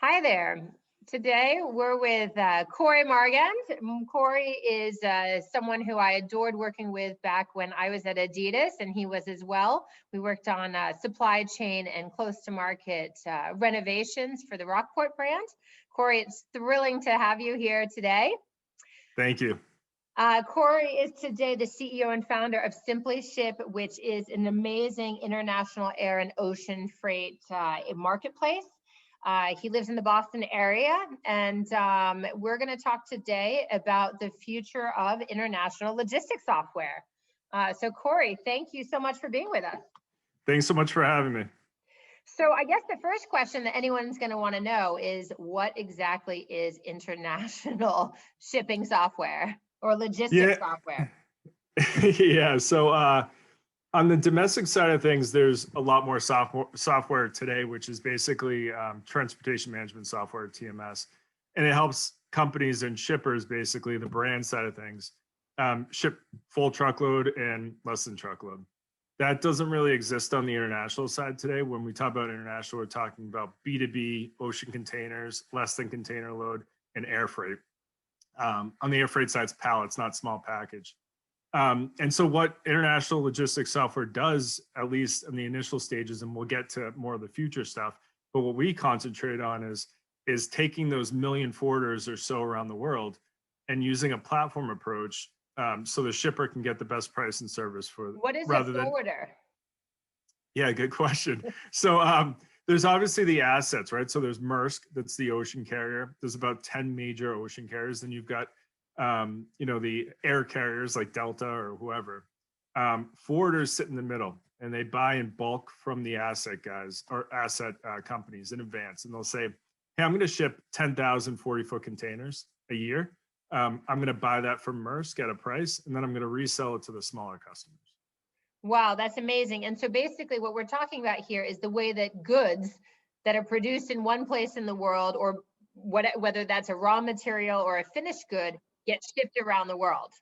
Hi there. Today we're with Cory Margand. Cory is someone who I adored working with back when I was at Adidas, and he was as well. We worked on supply chain and close to market renovations for the Rockport brand. Cory, it's thrilling to have you here today. Thank you. Cory is today the CEO and founder of SimpliShip, which is an amazing international air and ocean freight marketplace. He lives in the Boston area, and we're going to talk today about the future of international logistics software. So Cory, thank you so much for being with us. Thanks so much for having me. So I guess the first question that anyone's going to want to know is, what exactly is international shipping software or logistics software? Yeah, so on the domestic side of things, there's a lot more software today, which is basically transportation management software, TMS. And it helps companies and shippers, basically the brand side of things, ship full truckload and less than truckload. That doesn't really exist on the international side today. When we talk about international, we're talking about B2B, ocean containers, less than container load, and air freight. On the air freight side, it's pallets, not small package. And so what international logistics software does, at least in the initial stages, and we'll get to more of the future stuff, but what we concentrate on is taking those million forwarders or so around the world and using a platform approach so the shipper can get the best price and service for what is a forwarder? Yeah, good question. So there's obviously the assets, right? So there's Maersk, that's the ocean carrier. There's about 10 major ocean carriers. Then you've got the air carriers like Delta or whoever. Forwarders sit in the middle, and they buy in bulk from the asset guys or asset companies in advance. And they'll say, hey, I'm going to ship 10,000 40-foot containers a year. I'm going to buy that from Maersk at a price, and then I'm going to resell it to the smaller customers. Wow, that's amazing. And so basically what we're talking about here is the way that goods that are produced in one place in the world, or whether that's a raw material or a finished good, get shipped around the world.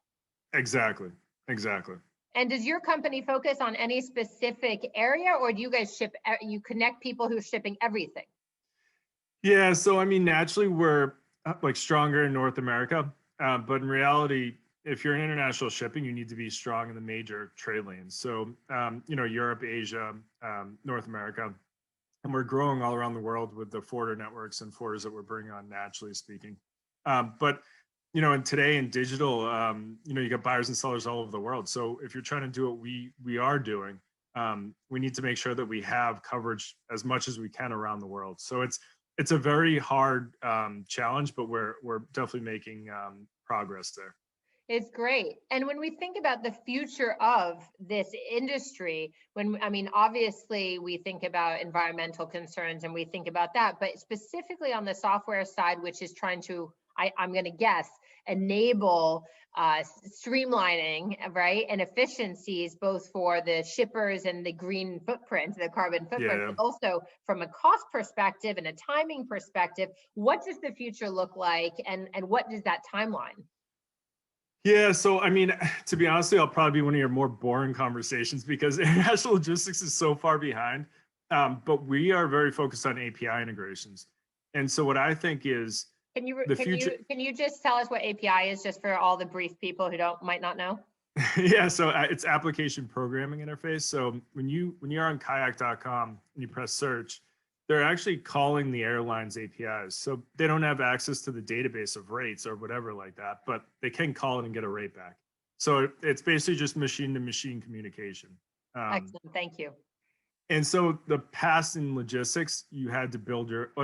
Exactly. And does your company focus on any specific area, or do you guys you connect people who are shipping everything? Yeah, so I mean, naturally we're like stronger in North America, but in reality, if you're in international shipping, you need to be strong in the major trade lanes. So, Europe, Asia, North America, and we're growing all around the world with the forwarder networks and forwarders that we're bringing on, naturally speaking. But and today in digital, you got buyers and sellers all over the world. So if you're trying to do what we are doing, we need to make sure that we have coverage as much as we can around the world. So it's a very hard challenge, but we're definitely making progress there. It's great. And when we think about the future of this industry, obviously we think about environmental concerns and we think about that, but specifically on the software side, which is trying to, I'm going to guess, enable streamlining, right, and efficiencies, both for the shippers and the green footprint, the carbon footprint, but also from a cost perspective and a timing perspective. What does the future look like, and what is that timeline? Yeah, so I mean, to be honest, I'll probably be one of your more boring conversations because international logistics is so far behind. But we are very focused on API integrations, and so what I think is can you just tell us what API is, just for all the brief people who might not know? Yeah, so it's application programming interface. So when you're on kayak.com and you press search, they're actually calling the airlines APIs. So they don't have access to the database of rates or whatever like that, but they can call it and get a rate back. So it's basically just machine-to-machine communication. Excellent, thank you. And so the past in logistics, you had to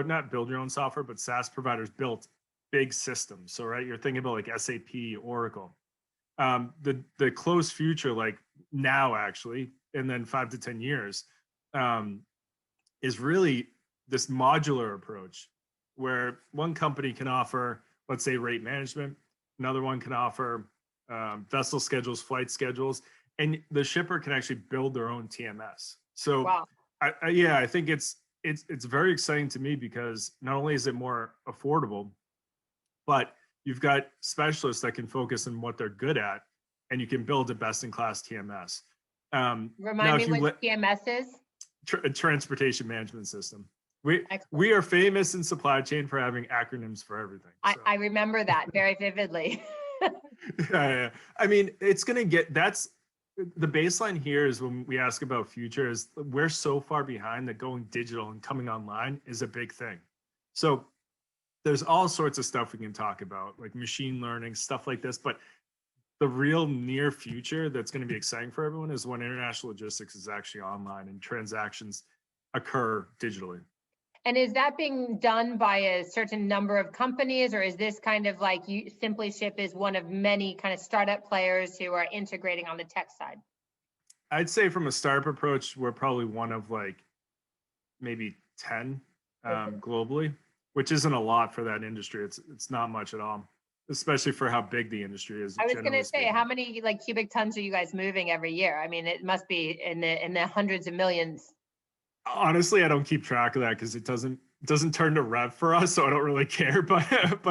not build your own software, but SaaS providers built big systems. So, right, you're thinking about like SAP, Oracle. The close future, like now actually, and then 5 to 10 years, is really this modular approach where one company can offer, let's say, rate management, another one can offer vessel schedules, flight schedules, and the shipper can actually build their own TMS. So wow. I think it's very exciting to me because not only is it more affordable, but you've got specialists that can focus on what they're good at, and you can build a best-in-class TMS. Remind me what TMS is? Transportation management system. We Excellent. we are famous in supply chain for having acronyms for everything. So. I remember that very vividly. Yeah. I mean, it's going to get, that's the baseline here is when we ask about future is we're so far behind that going digital and coming online is a big thing. So there's all sorts of stuff we can talk about, like machine learning, stuff like this. But the real near future that's going to be exciting for everyone is when international logistics is actually online and transactions occur digitally. And is that being done by a certain number of companies, or is this kind of like SimpliShip is one of many kind of startup players who are integrating on the tech side? I'd say from a startup approach, we're probably one of like maybe 10 globally, which isn't a lot for that industry. It's not much at all, especially for how big the industry is. I was going to say, how many like cubic tons are you guys moving every year? I mean, it must be in the hundreds of millions. Honestly, I don't keep track of that because it doesn't turn to rev for us, so I don't really care. But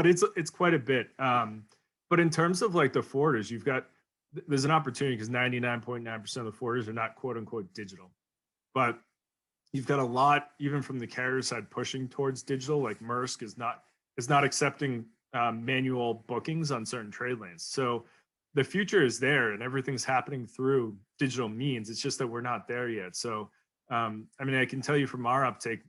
it's quite a bit. But in terms of like the forwarders, there's an opportunity because 99.9% of the forwarders are not quote unquote digital, but you've got a lot even from the carrier side pushing towards digital. Like Maersk is not accepting manual bookings on certain trade lanes. So the future is there, and everything's happening through digital means. It's just that we're not there yet. So. I mean, I can tell you from our uptake,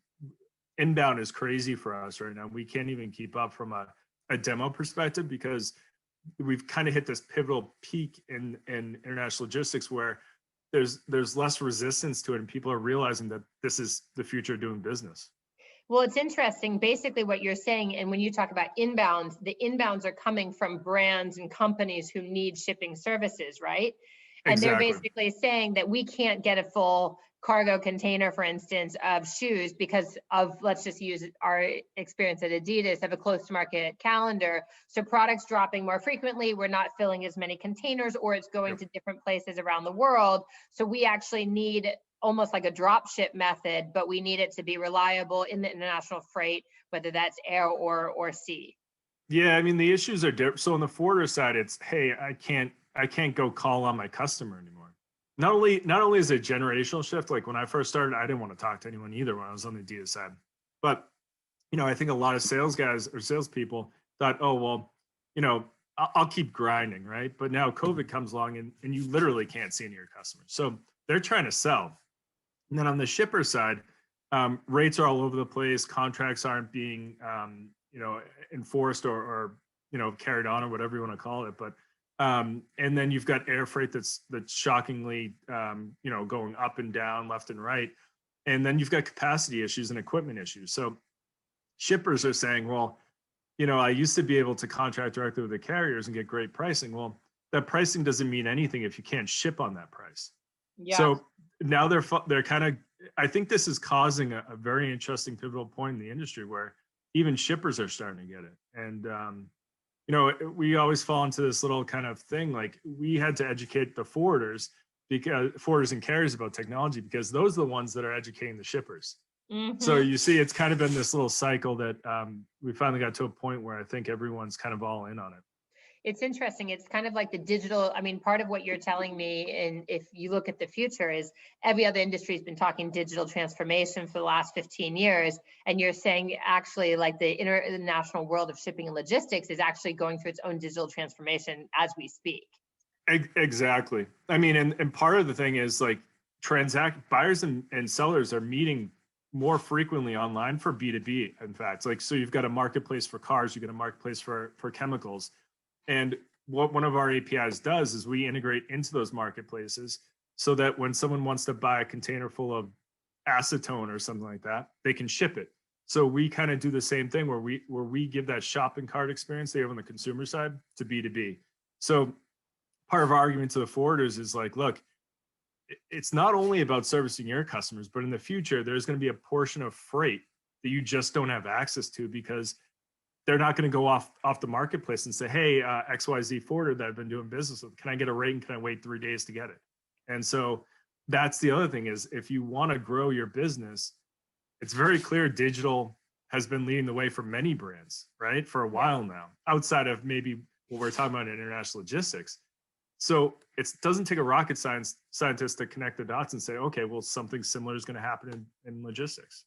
inbound is crazy for us right now. We can't even keep up from a demo perspective because we've kind of hit this pivotal peak in international logistics where there's less resistance to it and people are realizing that this is the future of doing business. Well, it's interesting. Basically, what you're saying, and when you talk about inbounds, the inbounds are coming from brands and companies who need shipping services, right? And they're basically saying that we can't get a full cargo container, for instance, of shoes because of, let's just use our experience at Adidas, of a close to market calendar. So products dropping more frequently, we're not filling as many containers, or it's going to different places around the world. So we actually need almost like a drop ship method, but we need it to be reliable in the international freight, whether that's air or sea. Yeah, I mean, the issues are different. So on the forwarder side, it's, hey, I can't go call on my customer anymore. Not only is it a generational shift, like when I first started, I didn't want to talk to anyone either when I was on the Adidas side. But, I think a lot of sales guys or salespeople thought, oh, well, I'll keep grinding, right? But now COVID comes along and you literally can't see any of your customers. So they're trying to sell. And then on the shipper side, rates are all over the place. Contracts aren't being, enforced or carried on or whatever you want to call it. But and then you've got air freight that's shockingly, going up and down, left and right. And then you've got capacity issues and equipment issues. So shippers are saying, well, I used to be able to contract directly with the carriers and get great pricing. Well, that pricing doesn't mean anything if you can't ship on that price. Yeah. So now they're kind of, I think this is causing a very interesting pivotal point in the industry where even shippers are starting to get it. And, we always fall into this little kind of thing. Like we had to educate the forwarders and carriers about technology because those are the ones that are educating the shippers. Mm-hmm. So you see, it's kind of been this little cycle that we finally got to a point where I think everyone's kind of all in on it. It's interesting. It's kind of like the digital. I mean, part of what you're telling me, and if you look at the future, is every other industry has been talking digital transformation for the last 15 years. And you're saying actually like the international world of shipping and logistics is actually going through its own digital transformation as we speak. Exactly. I mean, and part of the thing is like buyers and sellers are meeting more frequently online for B2B. In fact, like, so you've got a marketplace for cars, you've got a marketplace for chemicals. And what one of our APIs does is we integrate into those marketplaces so that when someone wants to buy a container full of acetone or something like that, they can ship it. So we kind of do the same thing where we give that shopping cart experience they have on the consumer side to B2B. So part of our argument to the forwarders is like, look, it's not only about servicing your customers, but in the future, there's going to be a portion of freight that you just don't have access to because they're not going to go off the marketplace and say, hey, XYZ forwarder that I've been doing business with, can I get a rate and can I wait 3 days to get it? And so that's the other thing is if you want to grow your business, it's very clear digital has been leading the way for many brands, right? For a while now, outside of maybe what we're talking about in international logistics. So it doesn't take a rocket scientist to connect the dots and say, okay, well, something similar is going to happen in logistics.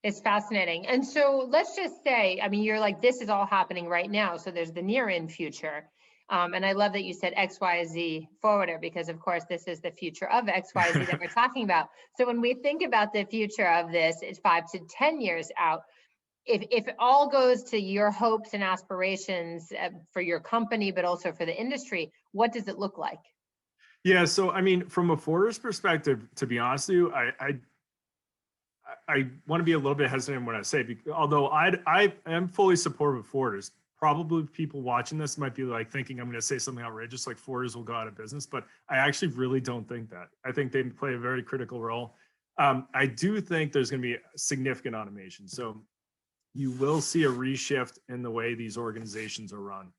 It's fascinating. And so let's just say, I mean, you're like, this is all happening right now. So there's the near in future. And I love that you said XYZ forwarder, because of course, this is the future of XYZ that we're talking about. So when we think about the future of this, it's 5 to 10 years out. If it all goes to your hopes and aspirations for your company, but also for the industry, what does it look like? Yeah, so I mean, from a forwarder's perspective, to be honest with you, I want to be a little bit hesitant when I say, although I am fully supportive of forwarders. Probably people watching this might be like thinking I'm going to say something outrageous, like forwarders will go out of business, but I actually really don't think that. I think they play a very critical role. I do think there's going to be significant automation. So you will see a reshift in the way these organizations are run.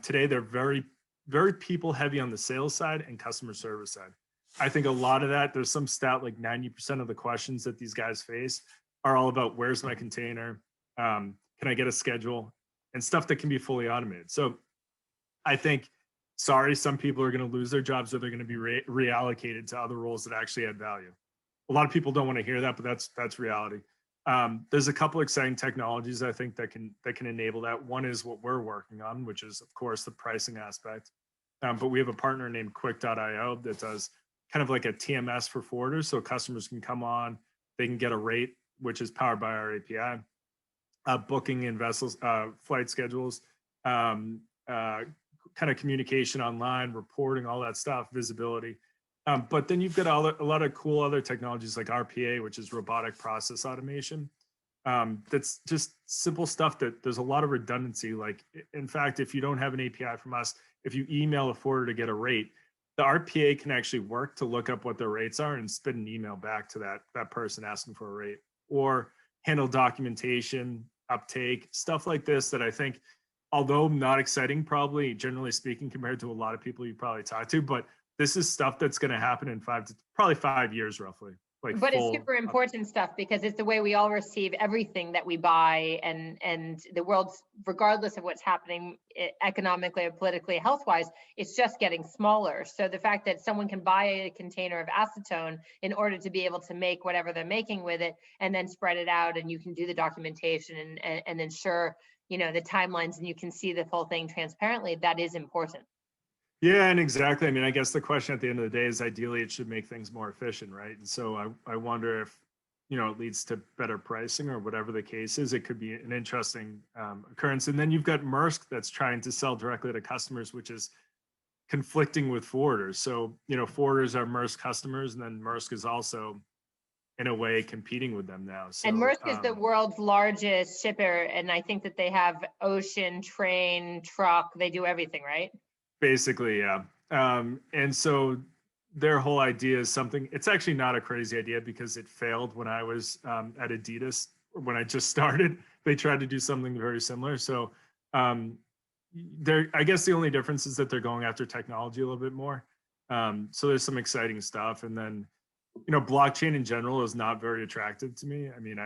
Today, they're very, very people heavy on the sales side and customer service side. I think a lot of that, there's some stat like 90% of the questions that these guys face are all about where's my container? Can I get a schedule? And stuff that can be fully automated. So I think, sorry, some people are going to lose their jobs, or they're going to be reallocated to other roles that actually add value. A lot of people don't want to hear that, but that's reality. There's a couple exciting technologies I think that can enable that. One is what we're working on, which is of course the pricing aspect. But we have a partner named Quick.io that does kind of like a TMS for forwarders, so customers can come on, they can get a rate, which is powered by our API. Booking in vessels, flight schedules, kind of communication online, reporting, all that stuff, visibility. But then you've got a lot of cool other technologies like RPA, which is robotic process automation. That's just simple stuff that there's a lot of redundancy. Like, in fact, if you don't have an API from us, if you email a forwarder to get a rate, the RPA can actually work to look up what their rates are and spit an email back to that person asking for a rate, or handle documentation, uptake, stuff like this that I think, although not exciting, probably generally speaking, compared to a lot of people you probably talk to, but this is stuff that's going to happen in probably 5 years roughly. But it's super important stuff, because it's the way we all receive everything that we buy, and the world's, regardless of what's happening economically or politically, health-wise, it's just getting smaller. So the fact that someone can buy a container of acetone in order to be able to make whatever they're making with it, and then spread it out, and you can do the documentation and ensure, the timelines, and you can see the whole thing transparently, that is important. Yeah, and exactly. I mean, I guess the question at the end of the day is ideally it should make things more efficient, right? And so I wonder if, it leads to better pricing or whatever the case is. It could be an interesting occurrence. And then you've got Maersk that's trying to sell directly to customers, which is conflicting with forwarders. So, forwarders are Maersk customers, and then Maersk is also, in a way, competing with them now. So, and Maersk is the world's largest shipper, and I think that they have ocean, train, truck, they do everything, right? Basically, yeah. And so their whole idea is something, it's actually not a crazy idea because it failed when I was at Adidas, when I just started. They tried to do something very similar. So I guess the only difference is that they're going after technology a little bit more. So there's some exciting stuff. And then, blockchain in general is not very attractive to me. I mean,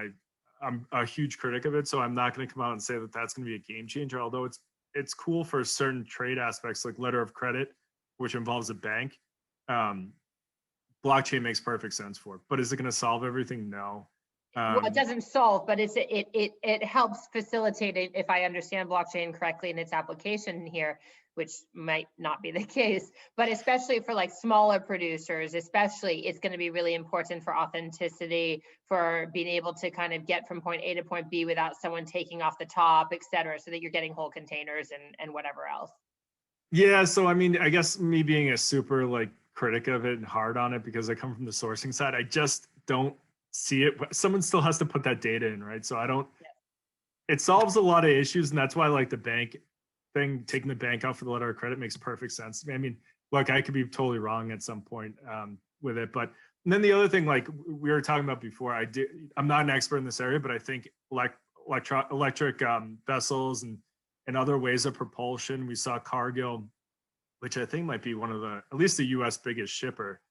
I'm a huge critic of it, so I'm not going to come out and say that that's going to be a game changer, although it's cool for certain trade aspects like letter of credit, which involves a bank. Blockchain makes perfect sense for it, but is it going to solve everything? No. Well, it doesn't solve, but it helps facilitate it, if I understand blockchain correctly in its application here, which might not be the case, but especially for like smaller producers, especially, it's going to be really important for authenticity, for being able to kind of get from point A to point B without someone taking off the top, et cetera, so that you're getting whole containers and whatever else. Yeah. So, I mean, I guess me being a super critic of it and hard on it because I come from the sourcing side, I just don't see it. Someone still has to put that data in, right? So it solves a lot of issues, and that's why the bank thing, taking the bank out for the letter of credit, makes perfect sense to me. I mean, look, I could be totally wrong at some point with it, but and then the other thing, like we were talking about before, I'm not an expert in this area, but I think electric vessels and other ways of propulsion. We saw Cargill, which I think might be one of at least the U.S. biggest shipper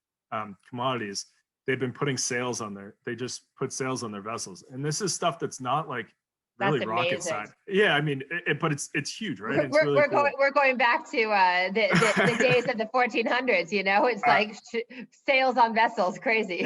commodities. They've been putting sails on they just put sails on their vessels. And this is stuff that's not really rocket science. Yeah, I mean, but it's huge, right? We're going back to the days of the 1400s, it's like sails on vessels, crazy.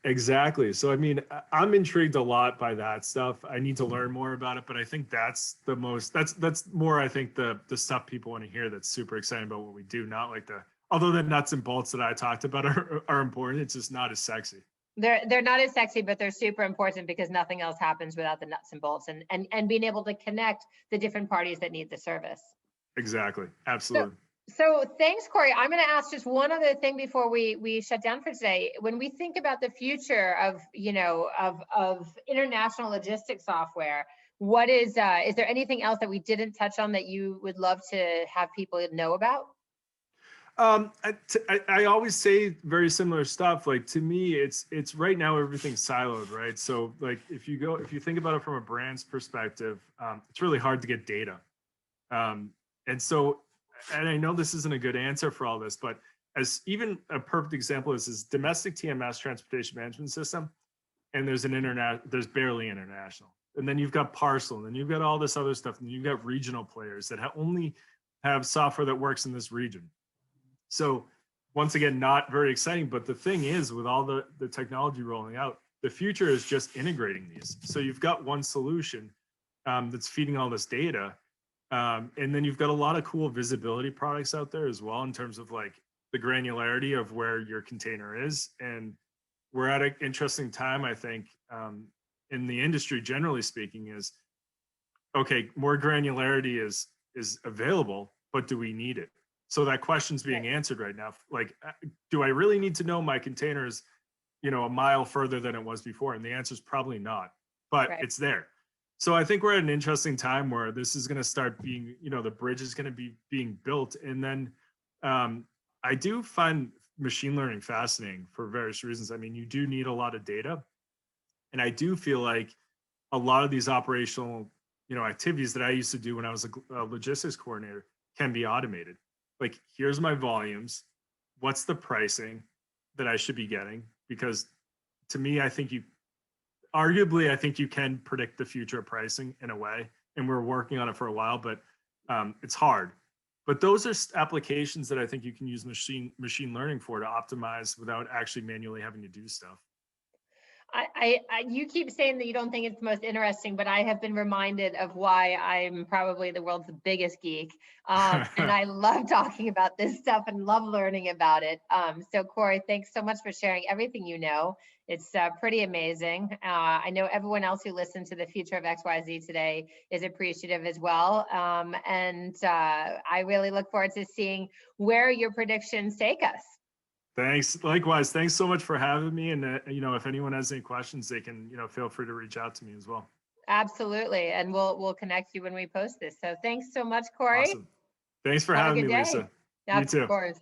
Exactly. So, I mean, I'm intrigued a lot by that stuff. I need to learn more about it, but I think that's the most, that's more, I think the stuff people want to hear that's super exciting about what we do, not like although the nuts and bolts that I talked about are important, it's just not as sexy. They're not as sexy, but they're super important because nothing else happens without the nuts and bolts and being able to connect the different parties that need the service. Exactly. Absolutely. So thanks, Cory. I'm going to ask just one other thing before we shut down for today. When we think about the future of, of international logistics software, what is there anything else that we didn't touch on that you would love to have people know about? I always say very similar stuff. Like, to me, it's right now everything's siloed, right? So like if you think about it from a brand's perspective, it's really hard to get data. And so, and I know this isn't a good answer for all this, but as even a perfect example is domestic TMS, transportation management system, and there's barely international. And then you've got parcel, and then you've got all this other stuff, and you've got regional players that only have software that works in this region. So once again, not very exciting, but the thing is, with all the technology rolling out, the future is just integrating these. So you've got one solution that's feeding all this data. And then you've got a lot of cool visibility products out there as well, in terms of like the granularity of where your container is. And we're at an interesting time, I think, in the industry, generally speaking, is okay, more granularity is available, but do we need it? So that question's being answered right now. Like, do I really need to know my container is, a mile further than it was before? And the answer is probably not, but it's there. So I think we're at an interesting time where this is going to start being, the bridge is going to be being built. And then I do find machine learning fascinating for various reasons. I mean, you do need a lot of data. And I do feel like a lot of these operational, activities that I used to do when I was a logistics coordinator can be automated. Like, here's my volumes. What's the pricing that I should be getting? Because to me, I think you can predict the future of pricing in a way, and we're working on it for a while, but it's hard. But those are applications that I think you can use machine learning for to optimize without actually manually having to do stuff. You keep saying that you don't think it's the most interesting, but I have been reminded of why I'm probably the world's biggest geek. And I love talking about this stuff and love learning about it. So Cory, thanks so much for sharing everything you know. It's pretty amazing. I know everyone else who listened to the Future of XYZ today is appreciative as well. And I really look forward to seeing where your predictions take us. Thanks. Likewise. Thanks so much for having me. And, if anyone has any questions, they can, feel free to reach out to me as well. Absolutely. And we'll connect you when we post this. So thanks so much, Cory. Awesome. Thanks for having me, Lisa. You too. Of course.